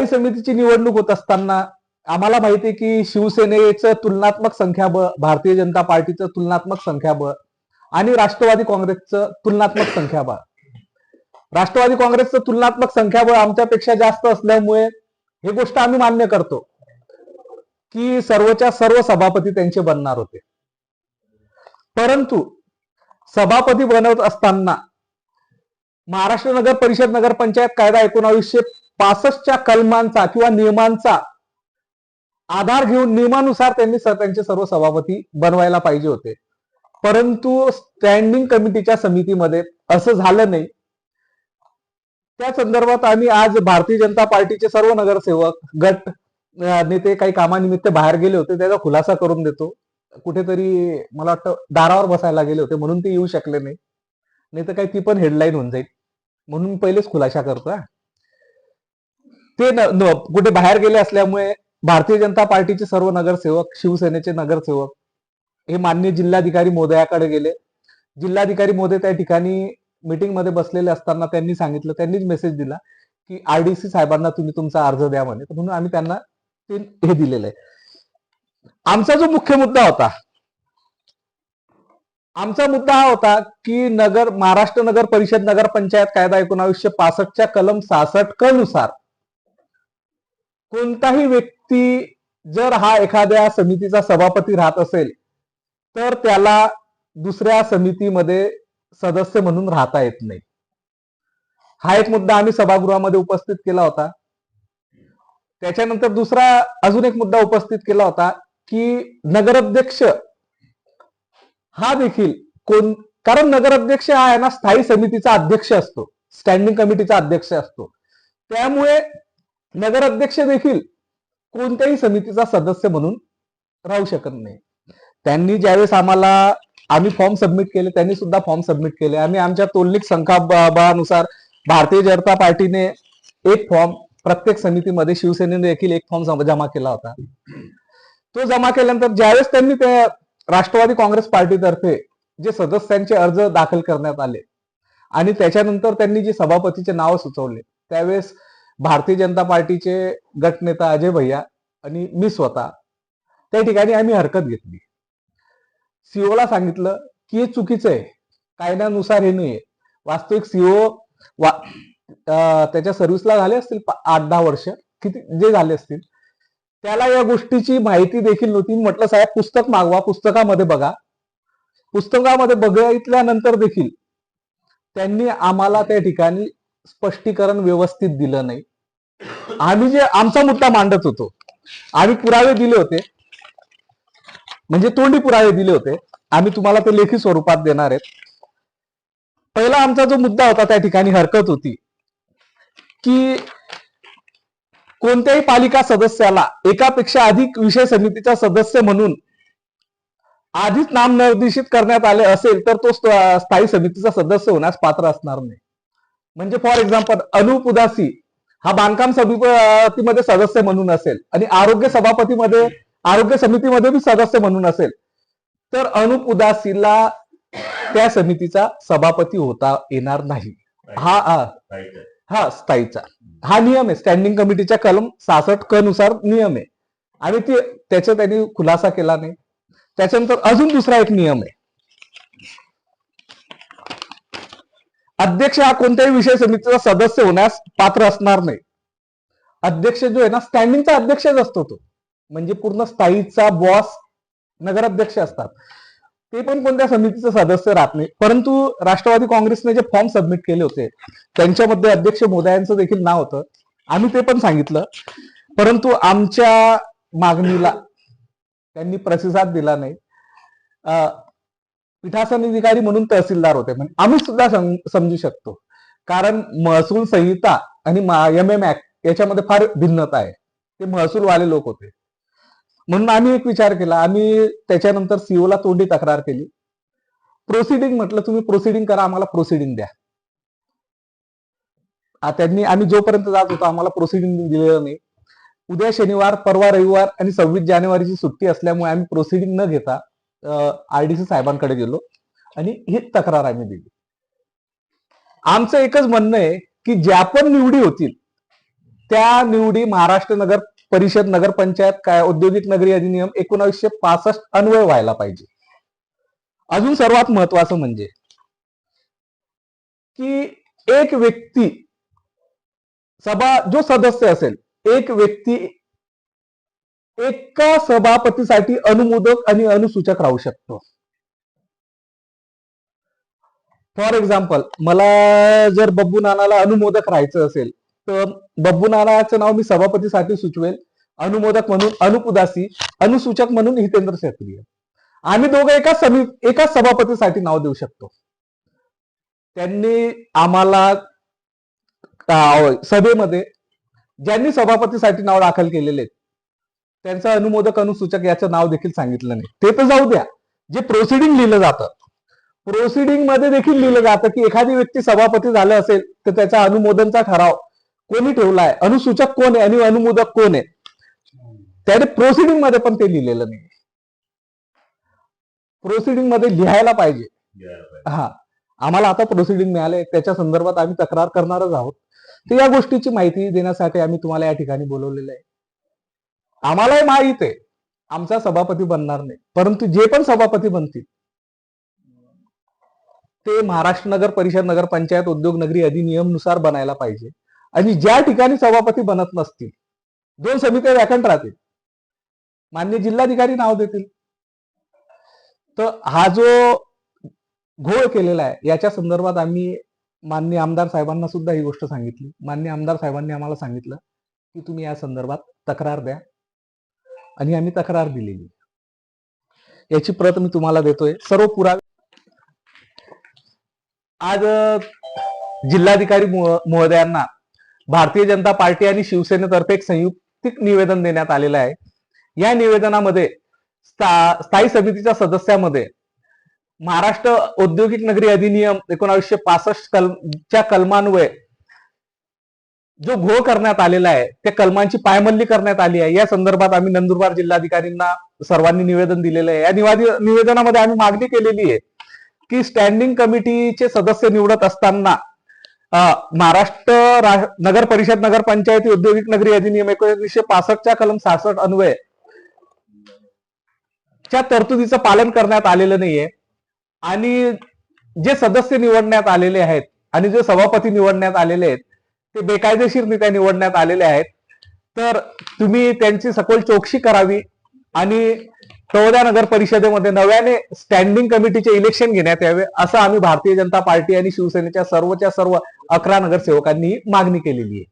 स्थायी समितीची निवडणूक होत असताना आम्हाला माहिती आहे की शिवसेनेचं तुलनात्मक संख्याबळ, भारतीय जनता पार्टीचं तुलनात्मक संख्याबळ आणि राष्ट्रवादी काँग्रेसचं तुलनात्मक संख्याबळ, राष्ट्रवादी काँग्रेसचं तुलनात्मक संख्याबळ आमच्यापेक्षा जास्त असल्यामुळे ही गोष्ट आम्ही मान्य करतो की सर्वच्या सर्व सभापती त्यांचे बनणार होते. परंतु सभापती बनवत असताना महाराष्ट्र नगर परिषद नगरपंचायत कायदा 1965च्या कलमांचा किंवा नियमांचा आधार घेऊन नियमानुसार त्यांनी त्यांचे सर्व सभापती बनवायला पाहिजे होते. परंतु स्टँडिंग कमिटीच्या समितीमध्ये असं झालं नाही. त्या संदर्भात आम्ही आज भारतीय जनता पार्टीचे सर्व नगरसेवक गट नेते काही कामानिमित्त बाहेर गेले होते, त्याचा खुलासा करून देतो. कुठेतरी मला वाटतं दारावर बसायला गेले होते म्हणून ते येऊ शकले नाही, नाही तर काही ती पण हेडलाईन होऊन जाईल म्हणून पहिलेच खुलासा करतो. ते कुठे बाहेर गेले असल्यामुळे भारतीय जनता पार्टीचे सर्व नगरसेवक, शिवसेनेचे नगरसेवक हे माननीय जिल्हाधिकारी महोदयाकडे गेले. जिल्हाधिकारी महोदय त्या ठिकाणी मीटिंग मध्ये बसलेले असताना त्यांनी सांगितलं, त्यांनीच मेसेज दिला की आरडीसी साहेबांना तुम्ही तुमचा अर्ज द्या म्हणे. म्हणून आम्ही त्यांना ते हे दिलेलं आहे. आमचा जो मुख्य मुद्दा होता, आमचा मुद्दा हा होता की महाराष्ट्र नगर परिषद नगर पंचायत कायदा 1965च्या कलम 66 क नुसार कोणताही व्यक्ती जर हा एखाद्या समितीचा सभापती राहत असेल तर त्याला दुसऱ्या समितीमध्ये सदस्य म्हणून राहता येत नाही. हा एक मुद्दा आम्ही सभागृहामध्ये उपस्थित केला होता. त्याच्यानंतर दुसरा अजून एक मुद्दा उपस्थित केला होता की नगराध्यक्ष हा देखील कारण नगराध्यक्ष हा आहे ना स्थायी समितीचा अध्यक्ष असतो, स्टँडिंग कमिटीचा अध्यक्ष असतो. त्यामुळे नगराध्यक्ष देखील कोणत्याही समितीचा सदस्य म्हणून राहू शकत नाही. त्यांनी ज्यावेळेस आम्ही फॉर्म सबमिट केले, त्यांनी सुद्धा फॉर्म सबमिट केले. आम्ही आमच्या तोलनिक संख्याबळानुसार भारतीय जनता पार्टीने एक फॉर्म, प्रत्येक समितीमध्ये शिवसेनेने देखील एक फॉर्म जमा केला होता. तो जमा केल्यानंतर ज्यावेळेस त्यांनी त्या राष्ट्रवादी काँग्रेस पार्टीतर्फे जे सदस्यांचे अर्ज दाखल करण्यात आले आणि त्याच्यानंतर त्यांनी जे सभापतीचे नाव सुचवले, त्यावेळेस भारतीय जनता पार्टीचे गटनेता अजय भैया आणि मी स्वतः त्या ठिकाणी आम्ही हरकत घेतली. सीओला सांगितलं की हे चुकीचं आहे, कायद्यानुसार हे नाही. वास्तविक सीओ त्याच्या सर्व्हिसला झाले असतील 8-10 वर्ष, किती जे झाले असतील, त्याला या गोष्टीची माहिती देखील नव्हती. म्हटलं साहेब पुस्तक मागवा, पुस्तकामध्ये बघा. पुस्तकामध्ये बघितल्यानंतर देखील त्यांनी आम्हाला त्या ठिकाणी स्पष्टीकरण व्यवस्थित दिलं नाही. आम्ही जे आमचा मुद्दा मांडत होतो, आम्ही पुरावे दिले होते, म्हणजे तोंडी पुरावे दिले होते. आम्ही तुम्हाला ते लेखी स्वरूपात देणार आहेत. पहिला आमचा जो मुद्दा होता त्या ठिकाणी हरकत होती की कोणत्याही पालिका सदस्याला एकापेक्षा अधिक विषय समितीचा सदस्य म्हणून आधीच नामनिर्देशित करण्यात आले असेल तर तो स्थायी समितीचा सदस्य होण्यास पात्र असणार नाही. म्हणजे फॉर एक्झाम्पल अनुप उदासी हा बांधकाम समितीमध्ये सदस्य म्हणून असेल आणि आरोग्य समितीमध्ये बी सदस्य म्हणून असेल, तर अनुप उदासीला त्या समितीचा सभापती होता येणार नाही. हा स्थायीचा हा नियम आहे, स्टँडिंग कमिटीच्या कलम 66 क नुसार नियम आहे आणि त्याचा त्यांनी खुलासा केला नाही. त्याच्यानंतर अजून दुसरा एक नियम आहे, अध्यक्ष हा कोणत्याही विषय समितीचा सदस्य होण्यास पात्र असणार नाही. अध्यक्ष जो आहे ना, स्टँडिंगचा अध्यक्षच असतो तो, म्हणजे पूर्ण स्थायीचा बॉस नगराध्यक्ष असतात, ते पण कोणत्या समितीचं सदस्य राहत नाही. परंतु राष्ट्रवादी काँग्रेसने जे फॉर्म सबमिट केले होते त्यांच्यामध्ये अध्यक्ष महोदयांचं देखील नाव होतं. आम्ही ते पण सांगितलं, परंतु आमच्या मागणीला त्यांनी प्रतिसाद दिला नाही. पीठासन अधिकारी म्हणून तहसीलदार होते, म्हणजे आम्ही सुद्धा समजू शकतो, कारण महसूल संहिता आणि MM ऍक्ट याच्यामध्ये फार भिन्नता आहे. ते महसूलवाले लोक होते. म्हणून आम्ही एक विचार केला, आम्ही त्याच्यानंतर सीओला तोंडी तक्रार केली. प्रोसिडिंग म्हटलं, तुम्ही प्रोसिडिंग करा, आम्हाला प्रोसिडिंग द्या. आम्ही जोपर्यंत जात होतो आम्हाला प्रोसिडिंग दिलेलं नाही. उद्या शनिवार, परवा रविवार आणि 26 जानेवारीची सुट्टी असल्यामुळे आम्ही प्रोसिडिंग न घेता आरडीसी साहेबांकडे गेलो आणि ही तक्रार आम्ही दिली. आमचं एकच म्हणणं आहे की ज्या पण निवडी होतील त्या निवडी महाराष्ट्र नगर परिषद नगरपंचायत काय औद्योगिक नगरी अधिनियम 1965 अन्वय व्हायला पाहिजे. अजून सर्वात महत्वाचं म्हणजे की एक व्यक्ती जो सदस्य असेल, एक व्यक्ती एका सभापतीसाठी अनुमोदक आणि अनुसूचक राहू शकतो. फॉर एक्झाम्पल, मला जर बब्बू नानाला अनुमोदक राहायचं असेल तर बब्बू नानाचं नाव मी सभापतीसाठी सुचवेल. अनुमोदक म्हणून अनुप उदासी, अनुसूचक म्हणून हितेंद्र क्षत्रिय. आम्ही दोघं एका सभापतीसाठी नाव देऊ शकतो. त्यांनी आम्हाला सभेमध्ये ज्यांनी सभापतीसाठी नाव दाखल केलेले त्यांचं अनुमोदक अनुसूचक याचं नाव देखील सांगितलं नाही. ते तर जाऊ द्या, जे प्रोसिडिंग लिहिलं जातं, प्रोसिडिंग मध्ये देखील लिहिलं जातं की एखादी व्यक्ती सभापती झालं असेल तर त्याचा अनुमोदनचा ठराव कोणी ठेवलाय, अनुसूचक कोण आहे आणि अनुमोदक कोण आहे, त्याने प्रोसिडिंग मध्ये पण ते लिहिलेलं नाही. प्रोसिडिंग मध्ये लिहायला पाहिजे. हा, आम्हाला आता प्रोसिडिंग मिळाले, त्याच्या संदर्भात आम्ही तक्रार करणारच आहोत. तर या गोष्टीची माहिती देण्यासाठी आम्ही तुम्हाला या ठिकाणी बोलवलेलं आहे. आम्हालाही माहित आहे आमचा सभापती बनणार नाही, परंतु जे पण सभापती बनतील ते महाराष्ट्र नगर परिषद नगरपंचायत उद्योग नगरी अधिनियम नुसार बनायला पाहिजे. आणि ज्या ठिकाणी सभापती बनत नसतील, 2 समित्या वॅकंट राहतील, मान्य जिल्हाधिकारी नाव देतील. तर हा जो घोळ केलेला आहे याच्या संदर्भात आम्ही माननीय आमदार साहेबांना सुद्धा ही गोष्ट सांगितली. माननीय आमदार साहेबांनी आम्हाला सांगितलं की तुम्ही या संदर्भात तक्रार द्या, आणि आम्ही तक्रार दिलेली. याची प्रत मी तुम्हाला देतोय. सर्व पुरावे आज जिल्हाधिकारी महोदयांना भारतीय जनता पार्टी आणि शिवसेनेतर्फे एक संयुक्तिक निवेदन देण्यात आलेलं आहे. या निवेदनामध्ये स्थायी समितीच्या सदस्यामध्ये महाराष्ट्र औद्योगिक नगरी अधिनियम 1965 च्या कलमान्वये जो घोळ करण्यात आलेला आहे त्या कलमांची पायमल्ली करण्यात आली आहे. या संदर्भात आम्ही नंदुरबार जिल्हाधिकाऱ्यांना सर्वांनी निवेदन दिलेलं आहे. या निवेदनामध्ये आम्ही मागणी केलेली आहे की स्टँडिंग कमिटीचे सदस्य निवडत असताना महाराष्ट्र नगर परिषद नगरपंचायती औद्योगिक नगरी अधिनियम 1965 च्या कलम 66 अन्वये च्या तरतुदीचं पालन करण्यात आलेलं नाहीये. आणि जे सदस्य निवडण्यात आलेले आहेत आणि जे सभापती निवडण्यात आलेले आहेत ते बेकायदेशीररित्या निवडण्यात आलेले आहेत. तर तुम्ही त्यांची सखोल चौकशी करावी आणि तळोदा नगर परिषदेमध्ये नव्याने स्टँडिंग कमिटीचे इलेक्शन घेण्यात यावे, असं आम्ही भारतीय जनता पार्टी आणि शिवसेनेच्या सर्व 11 नगरसेवकांनी मागणी केलेली आहे.